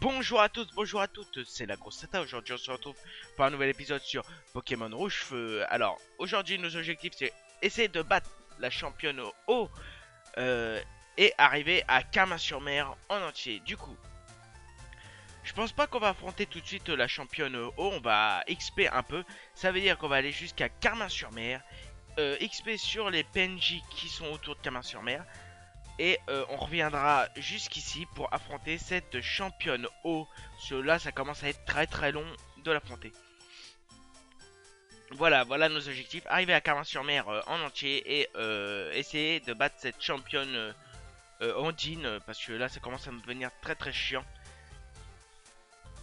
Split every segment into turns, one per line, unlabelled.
Bonjour à tous, bonjour à toutes, c'est la grosse Tata. Aujourd'hui on se retrouve pour un nouvel épisode sur Pokémon Rouge Feu. Alors aujourd'hui nos objectifs c'est essayer de battre la championne au haut et arriver à Carmin-sur-Mer en entier. Du coup, je pense pas qu'on va affronter tout de suite la championne au haut, on va XP un peu. Ça veut dire qu'on va aller jusqu'à Carmin-sur-Mer, XP sur les PNJ qui sont autour de Carmin-sur-Mer. Et on reviendra jusqu'ici pour affronter cette championne haut. Cela, ça commence à être très très long de l'affronter. Voilà nos objectifs. Arriver à Carmin-sur-Mer en entier et essayer de battre cette championne Ondine. Parce que là, ça commence à me devenir très très chiant.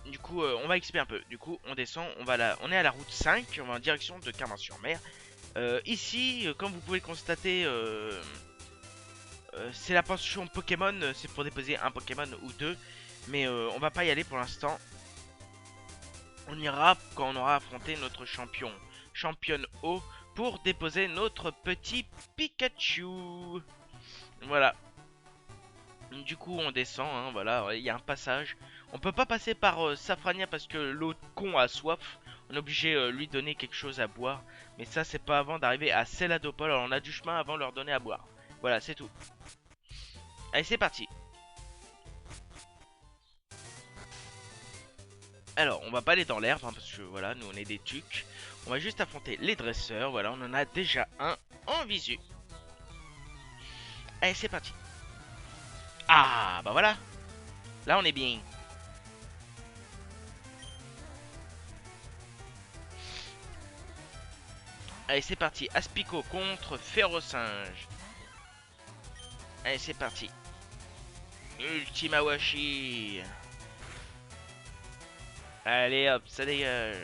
Du coup, on va XP un peu. Du coup, on descend. On est à la route 5. On va en direction de Carmin-sur-Mer. Ici, comme vous pouvez le constater... c'est la pension Pokémon, c'est pour déposer un Pokémon ou deux. Mais on va pas y aller pour l'instant. On ira quand on aura affronté notre championne haut, pour déposer notre petit Pikachu. Voilà. Du coup on descend, hein, voilà, il y a un passage. On peut pas passer par Safrania parce que l'autre con a soif. On est obligé de lui donner quelque chose à boire. Mais ça c'est pas avant d'arriver à Céladopol. Alors on a du chemin avant de leur donner à boire. Voilà, c'est tout. Allez, c'est parti. Alors, on va pas aller dans l'herbe, hein, parce que voilà, nous on est des tucs. On va juste affronter les dresseurs. Voilà, on en a déjà un en visu. Allez, c'est parti. Ah, bah voilà. Là, on est bien. Allez, c'est parti. Aspico contre Férocinge. Allez, c'est parti. Ultima Washi. Allez, hop, ça dégage.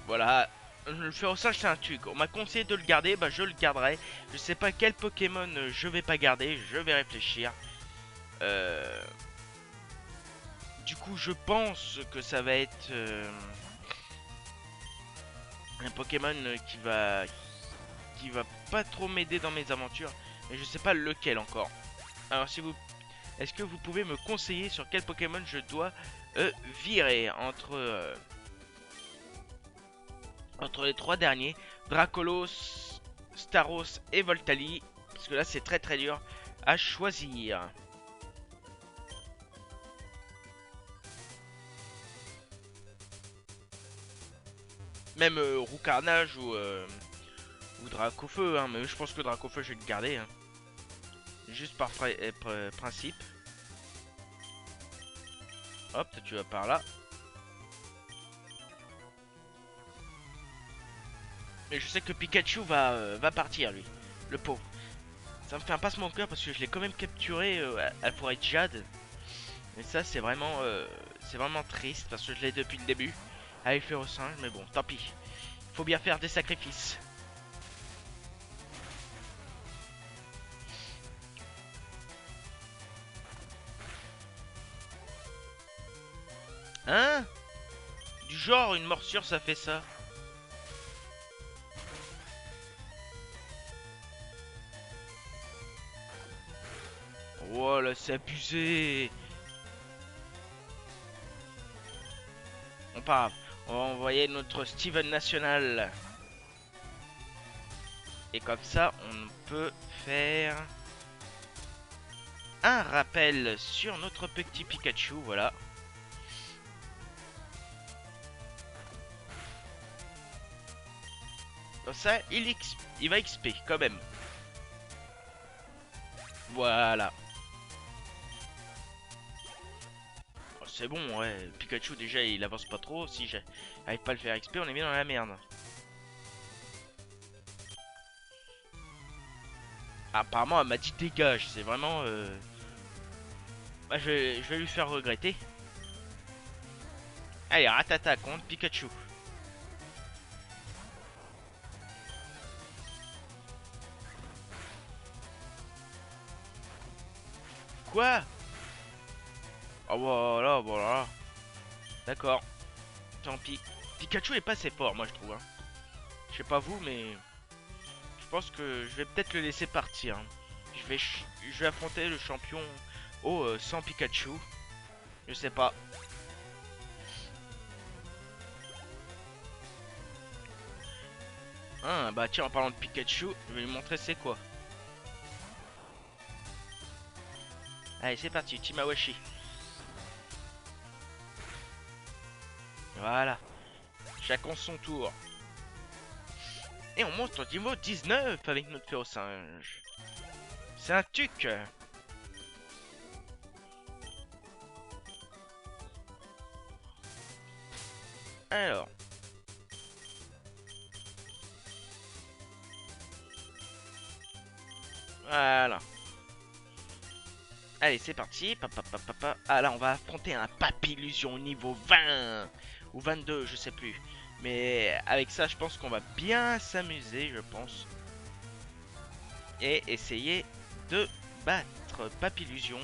Voilà. Le Férocinge c'est un truc. On m'a conseillé de le garder, bah je le garderai. Je sais pas quel Pokémon je vais pas garder, je vais réfléchir. Euh... Du coup, je pense que ça va être un Pokémon qui va pas trop m'aider dans mes aventures, mais je sais pas lequel encore. Alors, si vous, est-ce que vous pouvez me conseiller sur quel Pokémon je dois virer entre les trois derniers, Dracolos, Staros et Voltali, parce que là c'est très très dur à choisir. Même Roucarnage ou Dracofeu, hein, mais je pense que Dracofeu je vais le garder, hein. Juste par principe. Hop, tu vas par là. Mais je sais que Pikachu va partir lui, le pauvre. Ça me fait un passe mon cœur parce que je l'ai quand même capturé à la forêt de Jade. Et ça c'est vraiment triste parce que je l'ai depuis le début avec Férocinge, mais bon, tant pis. Faut bien faire des sacrifices. Hein? Du genre, une morsure, ça fait ça. Oh là, c'est abusé. On part. On va envoyer notre Steven National. Et comme ça, on peut faire un rappel sur notre petit Pikachu. Voilà. Comme ça, il va XP quand même. Voilà. Oh, c'est bon, ouais. Pikachu, déjà, il avance pas trop. Si j'arrive pas à le faire XP, on est bien dans la merde. Apparemment, elle m'a dit dégage. C'est vraiment... Bah, je vais lui faire regretter. Allez, Ratata contre Pikachu. Quoi? Oh voilà, voilà. D'accord. Tant pis. Pikachu est pas assez fort, moi je trouve. Hein. Je sais pas vous, mais je pense que je vais peut-être le laisser partir. Hein. Je vais affronter le champion sans Pikachu. Je sais pas. Ah bah tiens, en parlant de Pikachu, je vais lui montrer c'est quoi. Allez, c'est parti, Timawashi. Voilà. Chacun son tour. Et on monte au niveau 19 avec notre Férocinge. C'est un tuc. Alors. Voilà. Allez, c'est parti. Ah là, on va affronter un Papillusion au niveau 20. Ou 22, je sais plus. Mais avec ça, je pense qu'on va bien s'amuser, je pense. Et essayer de battre Papillusion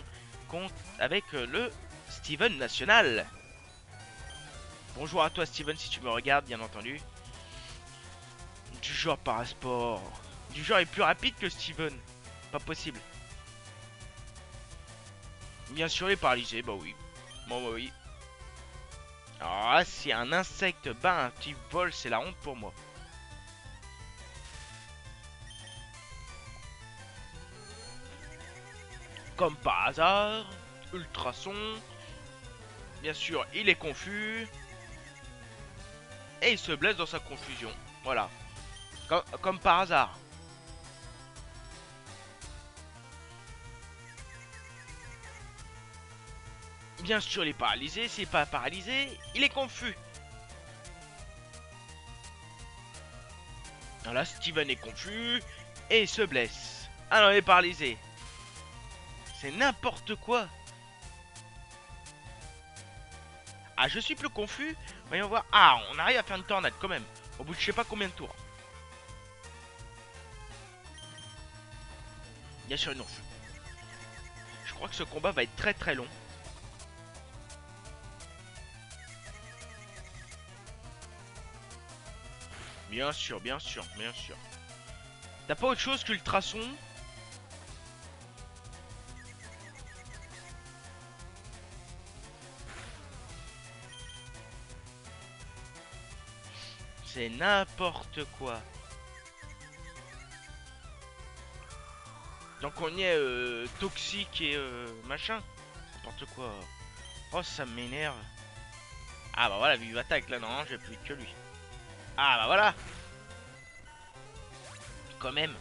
avec le Steven National. Bonjour à toi Steven si tu me regardes bien entendu. Du genre parasport. Du genre est plus rapide que Steven. Pas possible. Bien sûr les paralysés, bah oui. Bon bah oui. Alors là si un insecte bat un petit vol c'est la honte pour moi. Comme par hasard. Ultrason. Bien sûr il est confus. Et il se blesse dans sa confusion. Voilà. Comme par hasard. Bien sûr, il est paralysé. S'il n'est pas paralysé, il est confus. Alors là, Steven est confus et il se blesse. Alors, il est paralysé. C'est n'importe quoi. Ah, je suis plus confus. Voyons voir. Ah, on arrive à faire une tornade quand même. Au bout de je sais pas combien de tours. Bien sûr, non. Je crois que ce combat va être très très long. Bien sûr, bien sûr, bien sûr. T'as pas autre chose qu'Ultrason? C'est n'importe quoi. Donc on y est toxique et machin. N'importe quoi. Oh ça m'énerve. Ah bah voilà, vive attaque là, non, j'ai plus que lui. Ah bah voilà. Quand même.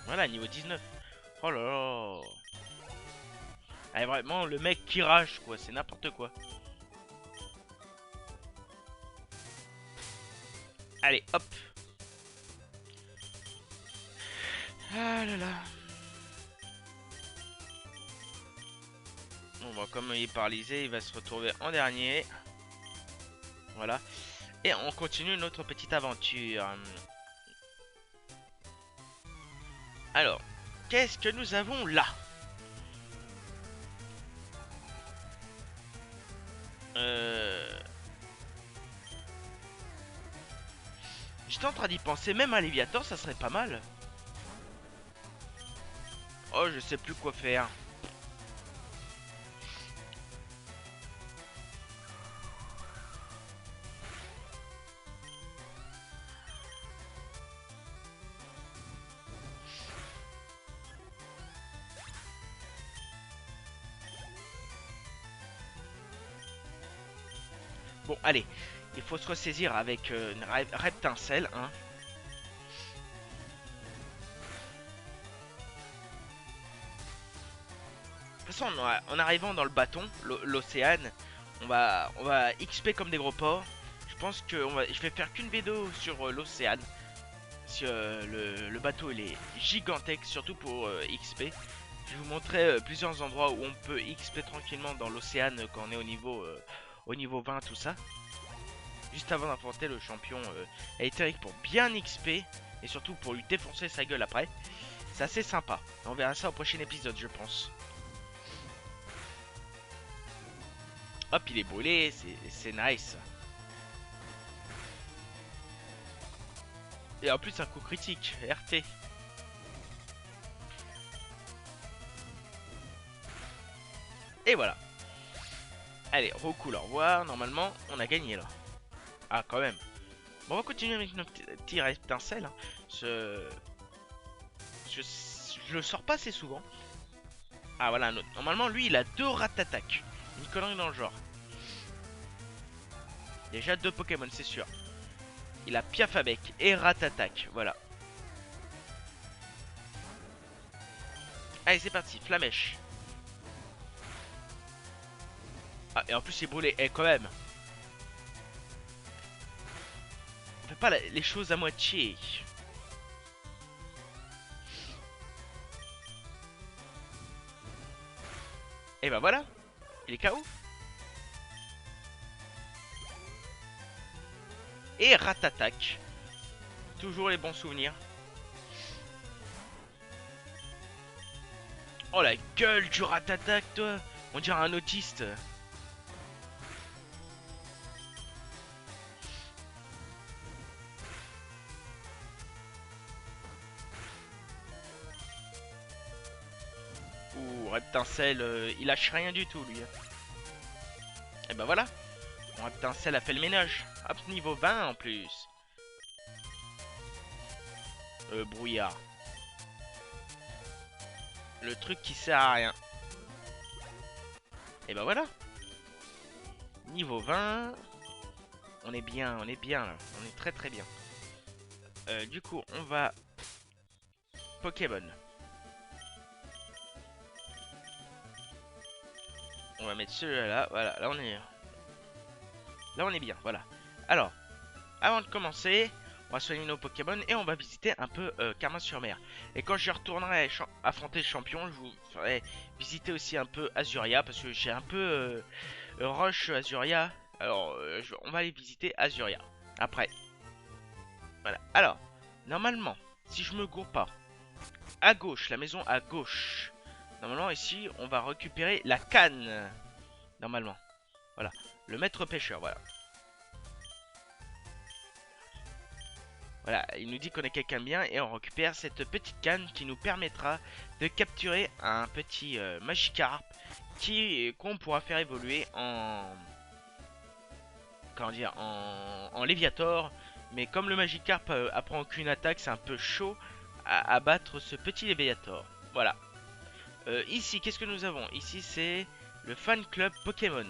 Voilà, niveau 19. Oh là là. Ah, vraiment, le mec qui rage quoi, c'est n'importe quoi. Allez, hop. Ah là là. On va comme il est paralysé, il va se retrouver en dernier. Voilà. Et on continue notre petite aventure. Alors, qu'est-ce que nous avons là? J'étais en train d'y penser, même à Léviator, ça serait pas mal. Oh, je sais plus quoi faire. Bon, allez. Il faut se ressaisir avec une Reptincelle, hein. De toute façon, en arrivant dans le bâton, l'océan, on va XP comme des gros porcs. Je pense que je vais faire qu'une vidéo sur l'océan. Si le bateau il est gigantesque, surtout pour XP. Je vais vous montrer plusieurs endroits où on peut XP tranquillement dans l'océan quand on est au niveau 20, tout ça. Juste avant d'affronter le champion éthérique pour bien XP et surtout pour lui défoncer sa gueule après. C'est assez sympa. On verra ça au prochain épisode, je pense. Hop, il est brûlé, c'est nice. Et en plus, un coup critique, RT. Et voilà. Allez, recoule, au revoir. Normalement, on a gagné là. Ah, quand même. Bon, on va continuer avec notre petit étincelle. Hein. Je le sors pas assez souvent. Ah, voilà un autre. Normalement, lui, il a 2 ratatak. Une connerie dans le genre. Déjà 2 Pokémon, c'est sûr. Il a Piafabec et Ratatak. Voilà. Allez, c'est parti. Flamèche. Ah, et en plus, c'est brûlé. Eh, quand même. On fait pas les choses à moitié. Et ben voilà. Il est KO. Et Ratatak. Toujours les bons souvenirs. Oh la gueule du Ratatak, toi. On dirait un autiste. Ouh, Reptincelle, il lâche rien du tout, lui. Et ben voilà. Mon Reptincelle a fait le ménage. Hop, niveau 20 en plus. Brouillard. Le truc qui sert à rien. Et ben voilà. Niveau 20. On est bien là. On est très très bien. Du coup, on va... Pokémon. On va mettre celui-là là. Voilà, là on est... Là on est bien, voilà. Alors, avant de commencer, on va soigner nos Pokémon et on va visiter un peu Carmin-sur-Mer. Et quand je retournerai affronter le champion, je vous ferai visiter aussi un peu Azuria. Parce que j'ai un peu rush Azuria. Alors, on va aller visiter Azuria après. Voilà. Alors, normalement, si je me gourre pas, à gauche, la maison à gauche. Normalement, ici, on va récupérer la canne. Normalement. Voilà. Le maître pêcheur, voilà. Voilà, il nous dit qu'on est quelqu'un bien et on récupère cette petite canne qui nous permettra de capturer un petit Magikarp qu'on pourra faire évoluer en... Comment dire, en Léviator. Mais comme le Magikarp apprend aucune attaque, c'est un peu chaud à battre ce petit Léviator. Voilà. Ici, qu'est-ce que nous avons? Ici, c'est le fan club Pokémon.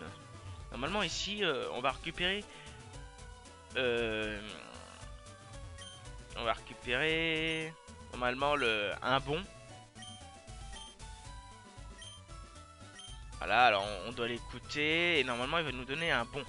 Normalement, ici, on va récupérer... on va récupérer... Normalement, un bon. Voilà, alors on doit l'écouter. Et normalement, il va nous donner un bon.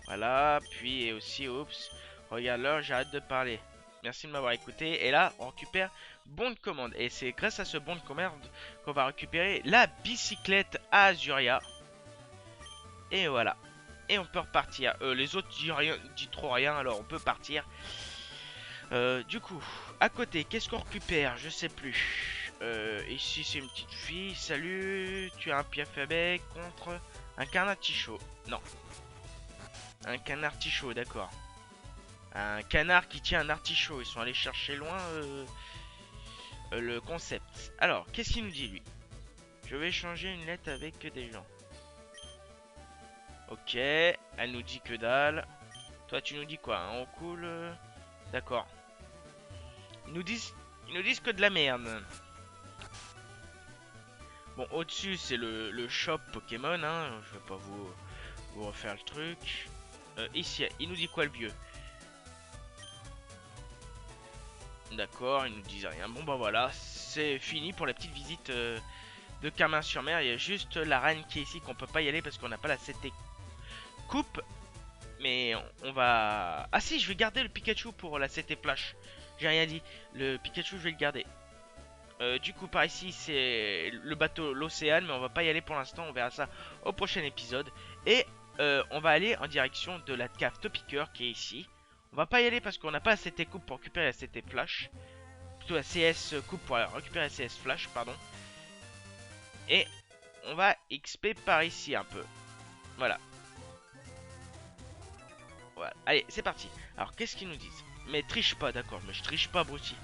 Voilà, puis et aussi, oups. Regarde l'heure, j'arrête de parler. Merci de m'avoir écouté. Et là, on récupère bon de commande. Et c'est grâce à ce bon de commande qu'on va récupérer la bicyclette à Azuria. Et voilà. Et on peut repartir. Les autres disent trop rien, alors on peut partir. Du coup, à côté, qu'est-ce qu'on récupère? Je sais plus. Ici, c'est une petite fille. Salut, tu as un Piafabec contre un canard-tichot. Non. Un canard-tichot, d'accord. Un canard qui tient un artichaut. Ils sont allés chercher loin le concept. Alors, qu'est-ce qu'il nous dit, lui? Je vais échanger une lettre avec des gens. Ok, elle nous dit que dalle. Toi, tu nous dis quoi? On coule. D'accord. Ils nous disent que de la merde. Bon, au-dessus, c'est le shop Pokémon. Hein. Je vais pas vous refaire le truc. Ici, il nous dit quoi, le vieux? D'accord, ils nous disent rien. Bon, bah voilà, c'est fini pour la petite visite de Carmin-sur-Mer. Il y a juste la reine qui est ici, qu'on peut pas y aller parce qu'on n'a pas la CT coupe. Mais on va... Ah si, je vais garder le Pikachu pour la CT Flash. J'ai rien dit. Le Pikachu, je vais le garder. Du coup, par ici, c'est le bateau, l'océan. Mais on va pas y aller pour l'instant. On verra ça au prochain épisode. Et on va aller en direction de la cave Topiqueur qui est ici. On va pas y aller parce qu'on n'a pas la CT coupe pour récupérer la CT flash. Plutôt la CS coupe pour récupérer la CS flash, pardon. Et on va XP par ici un peu. Voilà. Voilà. Allez, c'est parti. Alors, qu'est-ce qu'ils nous disent? Mais triche pas, d'accord. Mais je triche pas, Brutti.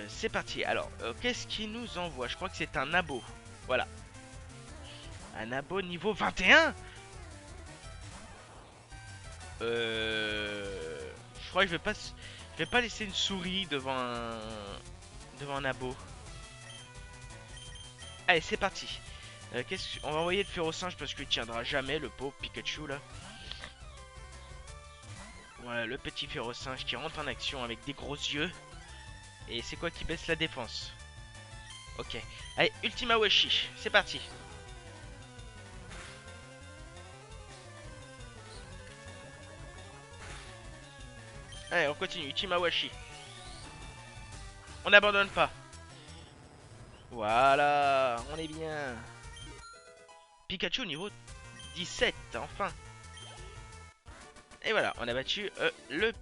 C'est parti. Alors, qu'est-ce qu'ils nous envoient? Je crois que c'est un abo. Voilà. Un abo niveau 21. Je crois que je vais pas laisser une souris devant un abo. Allez, c'est parti. On va envoyer le Férocinge parce qu'il tiendra jamais, le pauvre Pikachu là. Voilà, le petit Férocinge qui rentre en action avec des gros yeux. Et c'est quoi qui baisse la défense? Ok. Allez, Ultima Washi, c'est parti. Allez, on continue, Ultima Washi. On n'abandonne pas. Voilà, on est bien. Pikachu au niveau 17, enfin. Et voilà, on a battu le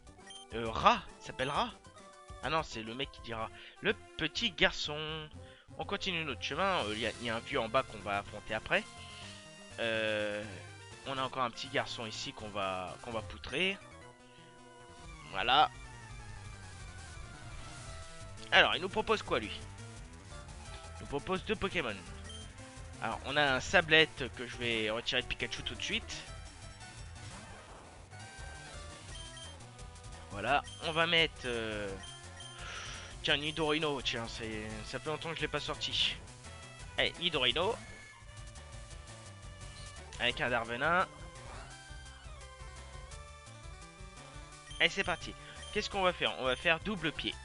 rat. Il s'appelle rat? Ah non, c'est le mec qui dira. Le petit garçon. On continue notre chemin. Il y a un vieux en bas qu'on va affronter après. On a encore un petit garçon ici qu'on va poutrer. Voilà. Alors, il nous propose quoi lui? Il nous propose 2 Pokémon. Alors, on a un Sablette que je vais retirer de Pikachu tout de suite. Voilà, on va mettre... Tiens, Nidorino, tiens, ça fait longtemps que je l'ai pas sorti. Allez, Nidorino. Avec un Darvenin. Allez, c'est parti. Qu'est-ce qu'on va faire? On va faire double pied.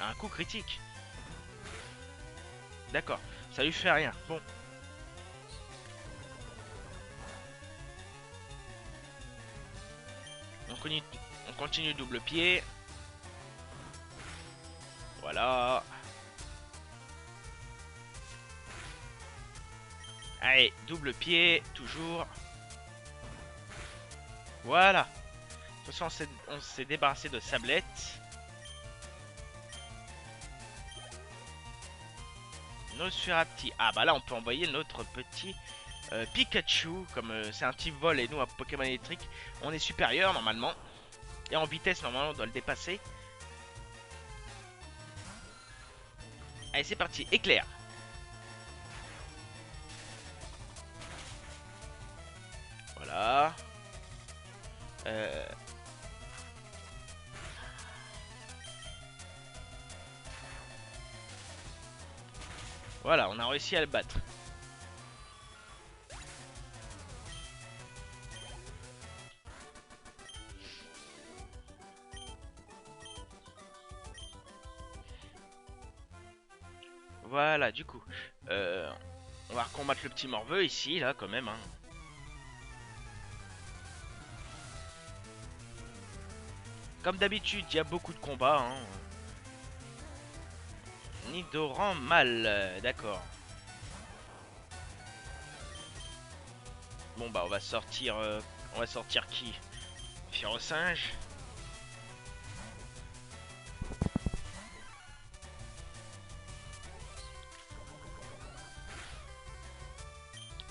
Un coup critique. D'accord, ça lui fait rien. Bon. On continue double pied. Voilà. Allez, double pied, toujours. Voilà. De toute façon, on s'est débarrassé de Sablette. Nosferapti. Ah bah là, on peut envoyer notre petit Pikachu. Comme c'est un type vol et nous, un Pokémon électrique, on est supérieur normalement. Et en vitesse, normalement, on doit le dépasser. Allez, c'est parti. Éclair. Voilà. Voilà, on a réussi à le battre. Voilà, du coup. On va combattre le petit morveux ici, là, quand même. Hein. Comme d'habitude, il y a beaucoup de combats. Hein. Nidoran mal, d'accord. Bon bah on va sortir qui? Férocinge.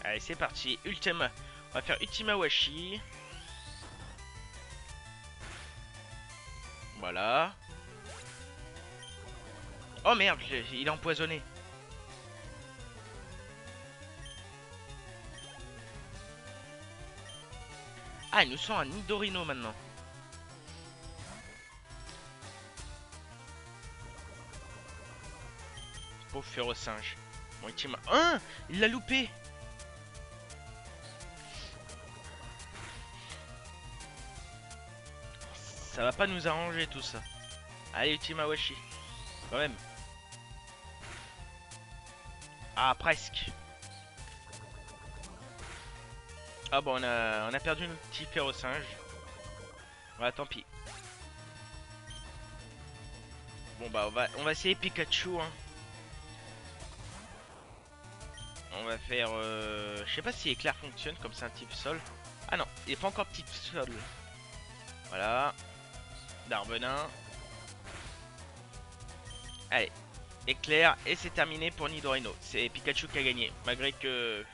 Allez c'est parti, Ultima. On va faire Ultima Washi. Voilà. Oh merde, il est empoisonné. Ah, il nous sent un Nidorino maintenant. Pauvre Férocinge. Bon, Ultima. Hein, il l'a loupé. Ça va pas nous arranger tout ça. Allez, Ultima Washi. Quand même. Ah, presque. Ah bon, on a perdu notre petit Férocinge. Voilà, tant pis. Bon bah on va essayer Pikachu hein. On va faire je sais pas si éclair fonctionne comme c'est un type sol. Ah non, il est pas encore petit sol. Voilà. Darbenin. Allez. Éclair. Et c'est terminé pour Nidorino. C'est Pikachu qui a gagné. Malgré que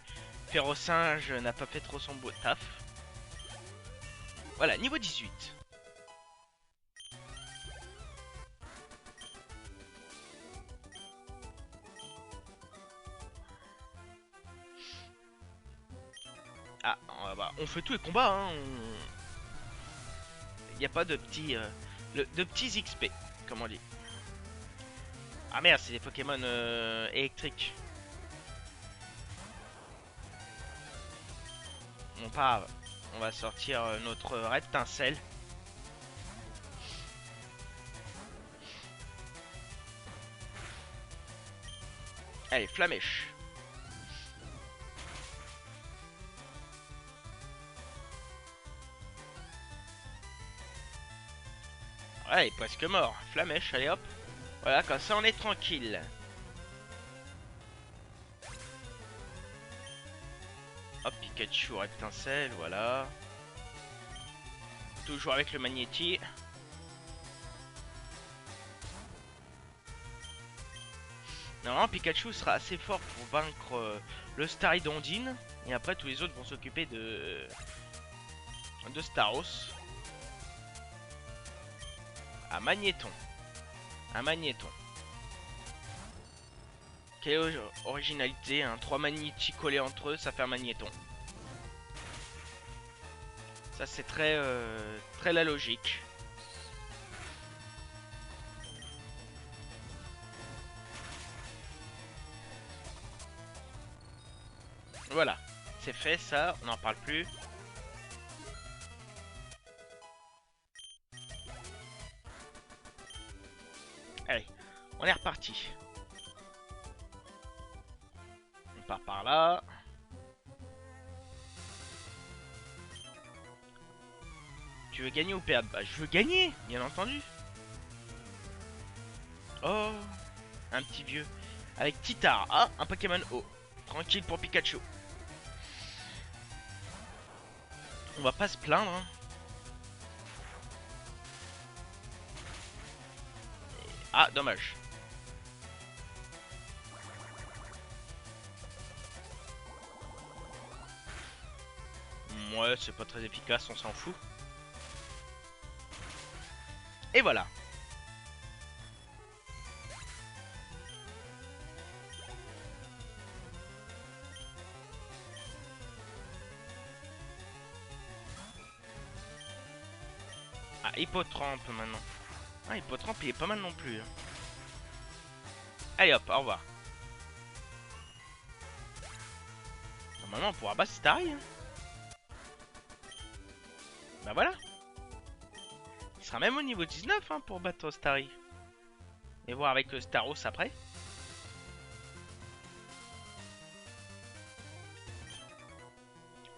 Ferrosinge n'a pas fait trop son beau taf. Voilà, niveau 18. Ah, on fait tous les combats, hein. Il n'y a pas de petits, de petits XP, comme on dit. Ah merde, c'est des Pokémon électriques. Bon, pas grave. On va sortir notre Reptincelle. Allez, Flamèche. Ouais, il est presque mort. Flamèche, allez hop. Voilà, comme ça on est tranquille. Hop, Pikachu, Reptincelle, voilà. Toujours avec le Magnéti. Normalement, Pikachu sera assez fort pour vaincre le Starry d'Ondine. Et après, tous les autres vont s'occuper de Staros. Ah, Magnéton. Un Magnéton. Quelle originalité, hein. 3 Magnétis collés entre eux, ça fait un Magnéton. Ça, c'est très la logique. Voilà, c'est fait ça, on n'en parle plus. Allez, on est reparti. On part par là. Tu veux gagner ou perdre? Bah je veux gagner, bien entendu. Oh, un petit vieux. Avec Titar, ah, un Pokémon haut. Tranquille pour Pikachu. On va pas se plaindre, hein. Ah, dommage. Ouais, c'est pas très efficace, on s'en fout. Et voilà. Ah, Hippotrampe maintenant. Ah, Hippotrampe, il est pas mal non plus, hein. Allez hop, au revoir. Normalement, on pourra battre Starry, hein. Bah voilà. Il sera même au niveau 19, hein, pour battre Starry. Et voir avec le Staros après.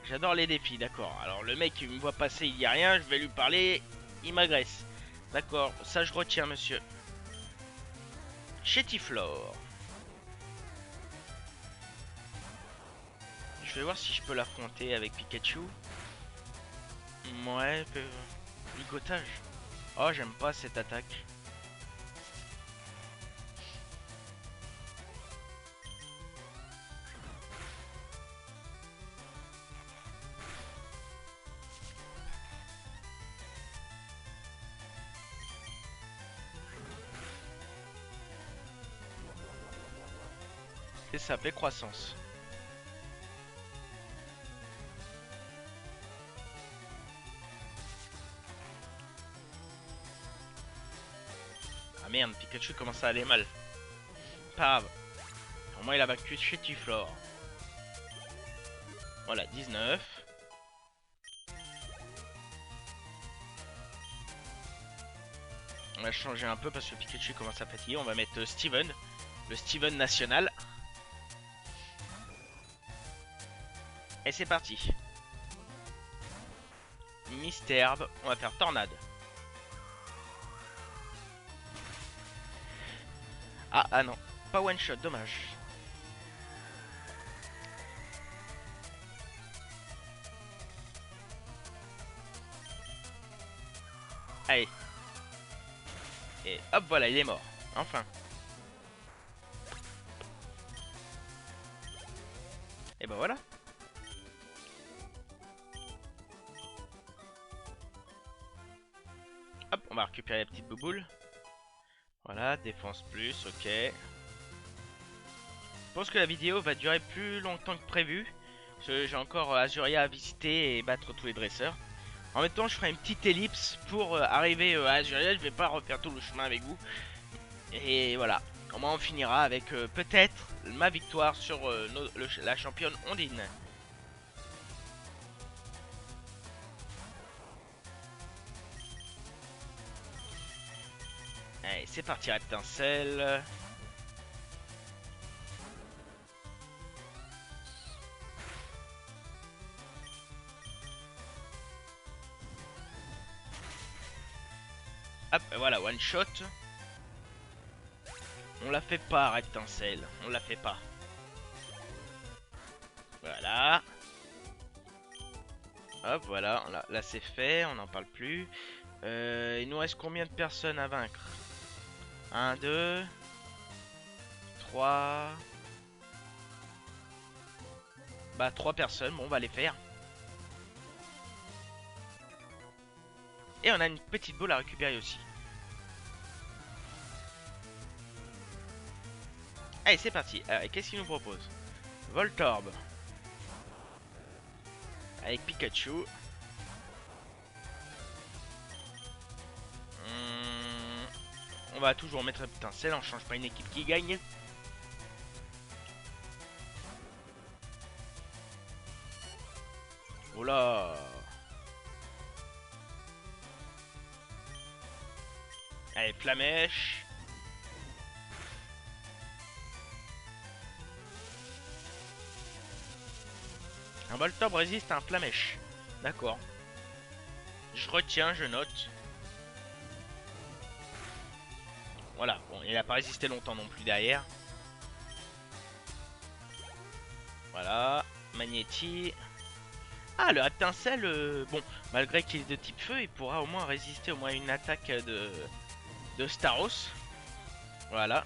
J'adore les défis, d'accord. Alors le mec, il me voit passer, il dit rien, je vais lui parler, il m'agresse. D'accord, ça je retiens, monsieur. Chétiflore. Je vais voir si je peux l'affronter avec Pikachu. Ouais, ligotage. Oh, j'aime pas cette attaque. Et ça s'appelait croissance. Ah merde, Pikachu commence à aller mal. Pas grave. Au moins il a vaincu Chétiflore. Voilà, 19. On va changer un peu parce que Pikachu commence à fatiguer. On va mettre Steven. Le Steven national. Et c'est parti. Mystherbe. On va faire Tornade. Ah non. Pas one shot, dommage. Allez. Et hop, voilà, il est mort. Enfin. Et ben voilà. Hop, on va récupérer la petite bouboule. Voilà, défense plus, ok. Je pense que la vidéo va durer plus longtemps que prévu. J'ai encore Azuria à visiter et battre tous les dresseurs. En même temps, je ferai une petite ellipse pour arriver à Azuria. Je vais pas refaire tout le chemin avec vous. Et voilà. Au moins, on finira avec peut-être ma victoire sur la championne Ondine. Allez, c'est parti, étincelle. Hop, voilà, one shot. On la fait pas, étincelle. On la fait pas. Voilà. Hop, voilà. Là, c'est fait. On n'en parle plus. Il nous reste combien de personnes à vaincre? 1, 2, 3. Bah, 3 personnes. Bon, on va les faire. Et on a une petite boule à récupérer aussi. Allez, c'est parti. Qu'est-ce qu'il nous propose? Voltorb. Avec Pikachu. On va toujours mettre étincelle. On change pas une équipe qui gagne. Oh là. Allez, Flamèche. Un Voltorb résiste à un Flamèche. D'accord. Je retiens, je note. Voilà, bon, il n'a pas résisté longtemps non plus derrière. Voilà, Magnéti. Ah, le étincelle, bon, malgré qu'il est de type feu, il pourra au moins résister au moins à une attaque de Staros. Voilà.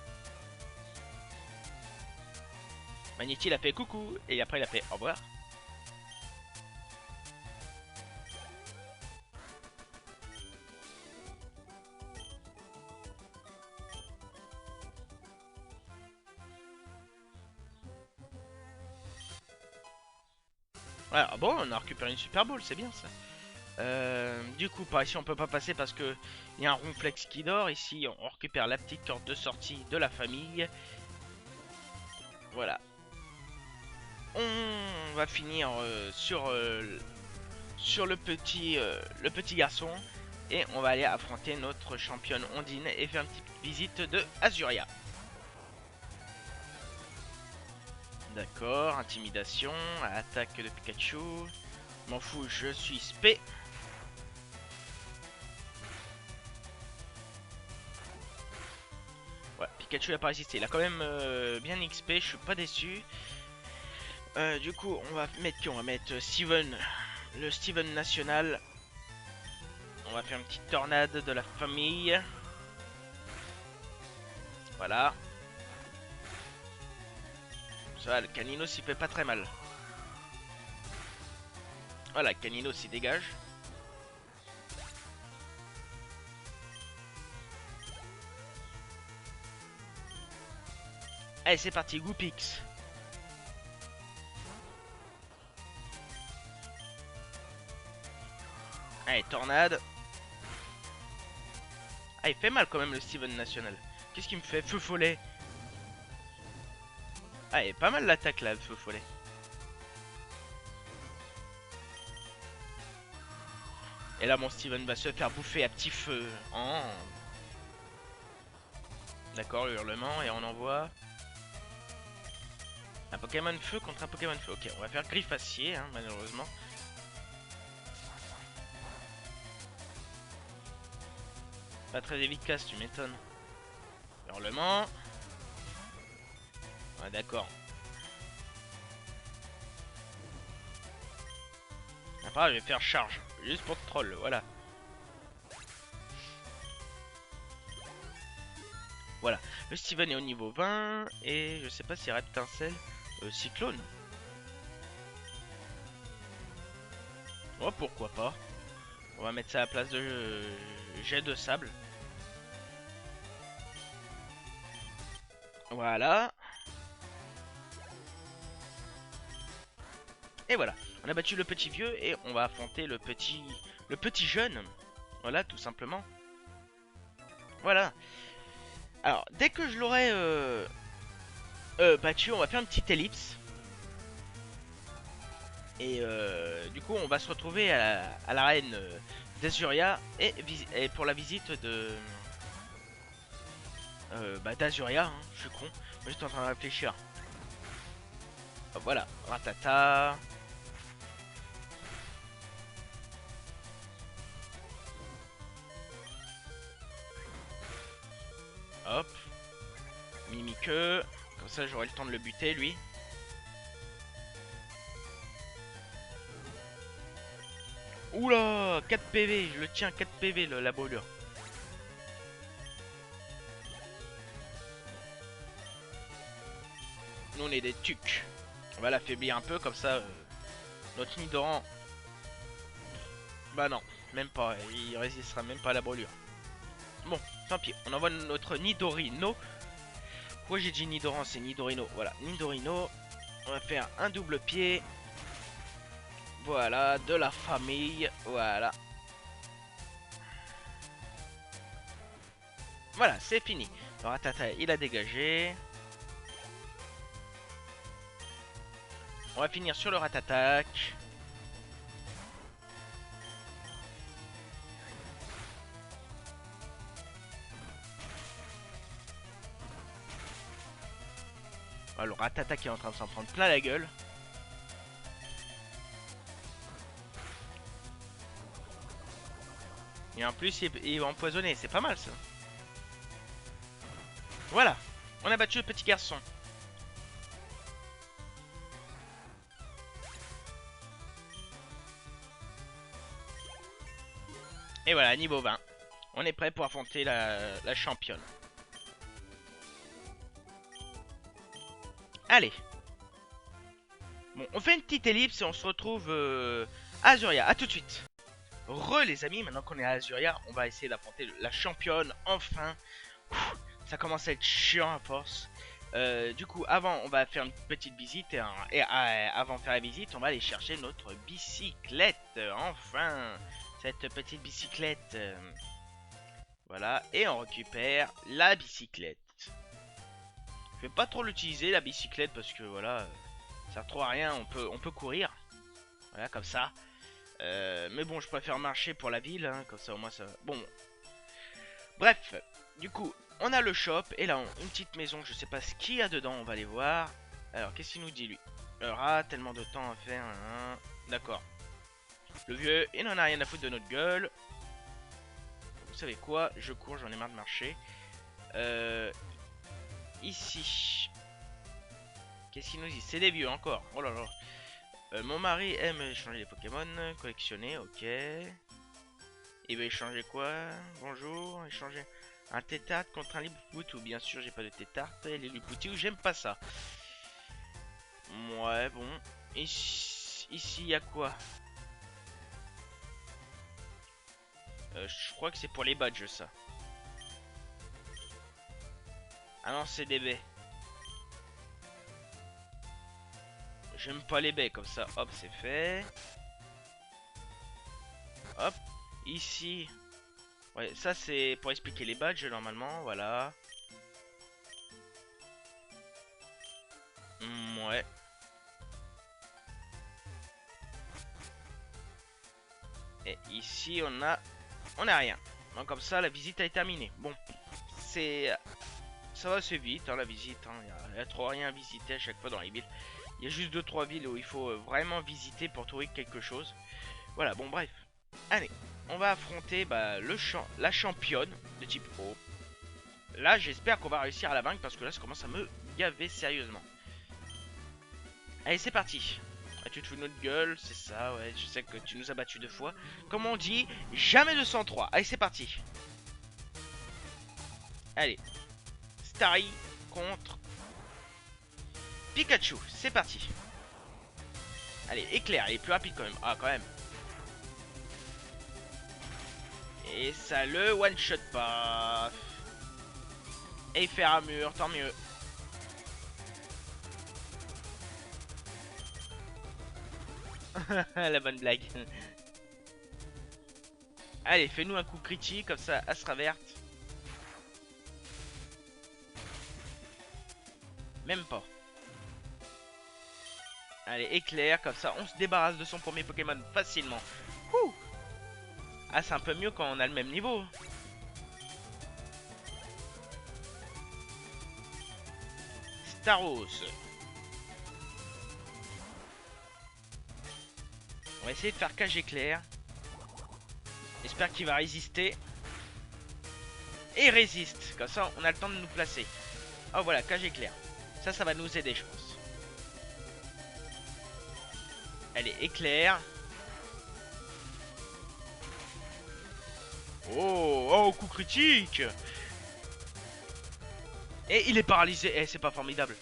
Magnéti, il a fait coucou, et après il a fait au revoir. Voilà, bon, on a récupéré une Super Bowl, c'est bien ça. Du coup, par ici, on peut pas passer parce que il y a un Ronflex qui dort. Ici, on récupère la petite corde de sortie de la famille. Voilà. On va finir sur le petit garçon. Et on va aller affronter notre championne Ondine et faire une petite visite de Azuria. D'accord, intimidation, attaque de Pikachu. M'en fous, je suis spé. Ouais, Pikachu n'a pas résisté. Il a quand même bien XP, je suis pas déçu. Du coup, on va mettre qui? On va mettre Steven, le Steven national. On va faire une petite tornade de la famille. Voilà. Ça va, le Canino s'y fait pas très mal. Voilà, Canino s'y dégage. Allez, c'est parti, Goopix. Allez, tornade. Ah, il fait mal quand même le Steven national. Qu'est-ce qu'il me fait? Feu follet. Ah, il est pas mal l'attaque là, le feu follet. Et là, mon Steven va se faire bouffer à petit feu. Oh. D'accord, hurlement, et on envoie un Pokémon feu contre un Pokémon feu. Ok, on va faire griffe acier, hein, malheureusement. Pas très efficace, tu m'étonnes. Hurlement. Ouais, d'accord. Après, je vais faire charge. Juste pour troll, voilà. Le Steven est au niveau 20. Et je sais pas si Reptincelle. Cyclone. Oh, pourquoi pas. On va mettre ça à la place de jet de sable. Voilà. Et voilà. On a battu le petit vieux et on va affronter le petit jeune. Voilà, tout simplement. Voilà. Alors, dès que je l'aurai battu, on va faire une petite ellipse. Et du coup, on va se retrouver à l'arène d'Azuria et pour la visite de d'Azuria. Hein, je suis con. Moi, j'étais en train de réfléchir. Voilà, Ratata. Hop. Mimique. Comme ça, j'aurai le temps de le buter, lui. Oula, 4 PV, je le tiens 4 PV la brûlure. Nous on est des tucs. On va l'affaiblir un peu comme ça. Notre Nidoran. Bah non, même pas. Il résistera même pas à la brûlure. Bon, tant pis. On envoie notre Nidorino. Pourquoi j'ai dit Nidoran? C'est Nidorino. Voilà, Nidorino. On va faire un double pied. Voilà, de la famille. Voilà. Voilà, c'est fini. Le Ratata, il a dégagé. On va finir sur le Ratatac. Le Ratata qui est en train de s'en prendre plein la gueule. Et en plus, il est empoisonné. C'est pas mal ça. Voilà. On a battu le petit garçon. Et voilà, niveau 20. On est prêt pour affronter la championne. Allez. Bon, on fait une petite ellipse et on se retrouve à Azuria. A tout de suite. Les amis, maintenant qu'on est à Azuria, on va essayer d'affronter la championne, enfin. Ça commence à être chiant à force. Du coup, avant, on va faire une petite visite. Et avant de faire la visite, on va aller chercher notre bicyclette. Enfin, cette petite bicyclette. Voilà, et on récupère la bicyclette. Je vais pas trop l'utiliser, la bicyclette, parce que voilà, ça sert trop à rien. On peut courir. Voilà, comme ça. Mais bon, je préfère marcher pour la ville, hein, comme ça au moins ça... Bon. Bref, du coup, on a le shop, et là, une petite maison, je sais pas ce qu'il y a dedans, on va aller voir. Alors, qu'est-ce qu'il nous dit, lui? Alors, tellement de temps à faire, hein. D'accord. Le vieux, il n'en a rien à foutre de notre gueule. Vous savez quoi? Je cours, j'en ai marre de marcher. Ici. Qu'est-ce qu'il nous dit? C'est des vieux, encore. Oh là là. Mon mari aime échanger les Pokémon, collectionner, ok. Il veut échanger quoi? Bonjour, échanger un tétard contre un Lilliput, ou bien sûr j'ai pas de tétard, et les Lilliput, ou j'aime pas ça. Ouais, bon. Ici, il y a quoi? Je crois que c'est pour les badges, ça. Ah non, c'est des baies. J'aime pas les baies comme ça. Hop, c'est fait. Hop. Ici. Ouais, ça c'est pour expliquer les badges normalement. Voilà. Ouais. Et ici on a rien. Donc comme ça la visite est terminée. Bon, ça va assez vite hein, la visite. Il y a trop rien à visiter à chaque fois dans les villes. Il y a juste 2-3 villes où il faut vraiment visiter pour trouver quelque chose. Voilà, bon bref. Allez, on va affronter la championne de type O. Là, j'espère qu'on va réussir à la vaincre parce que là, ça commence à me gaver sérieusement. Allez, c'est parti. Ah, tu te fous de notre gueule, c'est ça, ouais. Je sais que tu nous as battu 2 fois. Comme on dit, jamais 203. Allez, c'est parti. Allez. Starry contre Pikachu. C'est parti. Allez, éclair, il est plus rapide quand même. Ah, quand même. Et ça le one shot pas. Et il fait armure, tant mieux. La bonne blague. Allez, fais-nous un coup critique, comme ça, Astra verte. Même pas. Allez, éclair, comme ça, on se débarrasse de son premier Pokémon facilement. Ouh. Ah, c'est un peu mieux quand on a le même niveau. Staros. On va essayer de faire cage éclair. J'espère qu'il va résister. Et il résiste. Comme ça, on a le temps de nous placer. Oh, voilà, cage éclair. Ça va nous aider, je pense. Allez, éclair. Oh, oh, coup critique. Et il est paralysé. Eh, c'est pas formidable.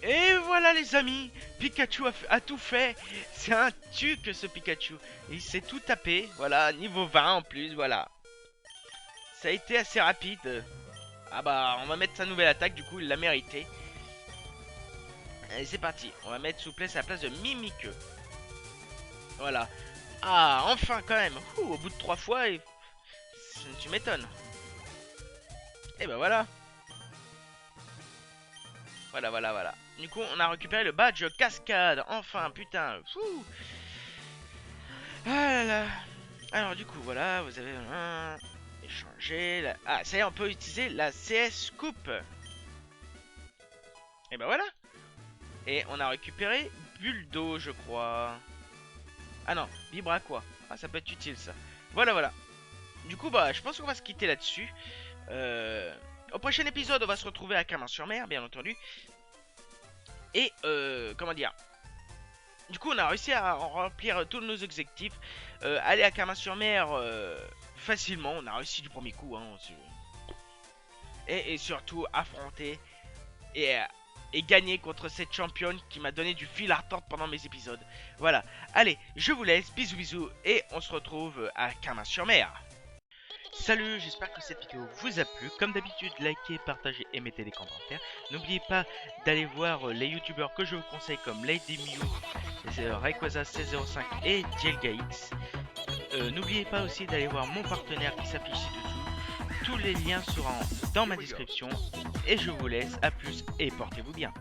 Et voilà les amis, Pikachu a tout fait. C'est un tuque ce Pikachu. Il s'est tout tapé, voilà, niveau 20 en plus, voilà. Ça a été assez rapide. Ah bah, on va mettre sa nouvelle attaque, du coup il l'a mérité. Allez, c'est parti, on va mettre souplesse à la place de Mimiqueux. Voilà. Ah, enfin quand même. Ouh, au bout de 3 fois, tu m'étonnes. Et bah voilà. Voilà. Du coup, on a récupéré le badge cascade. Enfin, putain. Fou. Ah là là. Alors, du coup, voilà, vous avez échangé. Ah, ça y est, on peut utiliser la CS Coupe. Et ben voilà. Et on a récupéré Buldo, je crois. Ah non, Vibra quoi. Ah, ça peut être utile ça. Voilà. Du coup, bah, je pense qu'on va se quitter là-dessus. Au prochain épisode, on va se retrouver à Carmin-sur-Mer, bien entendu. Et, comment dire. Du coup, on a réussi à remplir tous nos objectifs. Aller à Carmin-sur-Mer facilement. On a réussi du premier coup. Hein, et surtout, affronter et gagner contre cette championne qui m'a donné du fil à retordre pendant mes épisodes. Voilà. Allez, je vous laisse. Bisous. Et on se retrouve à Carmin-sur-Mer. Salut, j'espère que cette vidéo vous a plu. Comme d'habitude, likez, partagez et mettez des commentaires. N'oubliez pas d'aller voir les youtubeurs que je vous conseille comme Lady Mew, Rayquaza 1605 et Dielgax. N'oubliez pas aussi d'aller voir mon partenaire qui s'affiche ci-dessous. Tous les liens seront dans ma description. Et je vous laisse, à plus et portez-vous bien.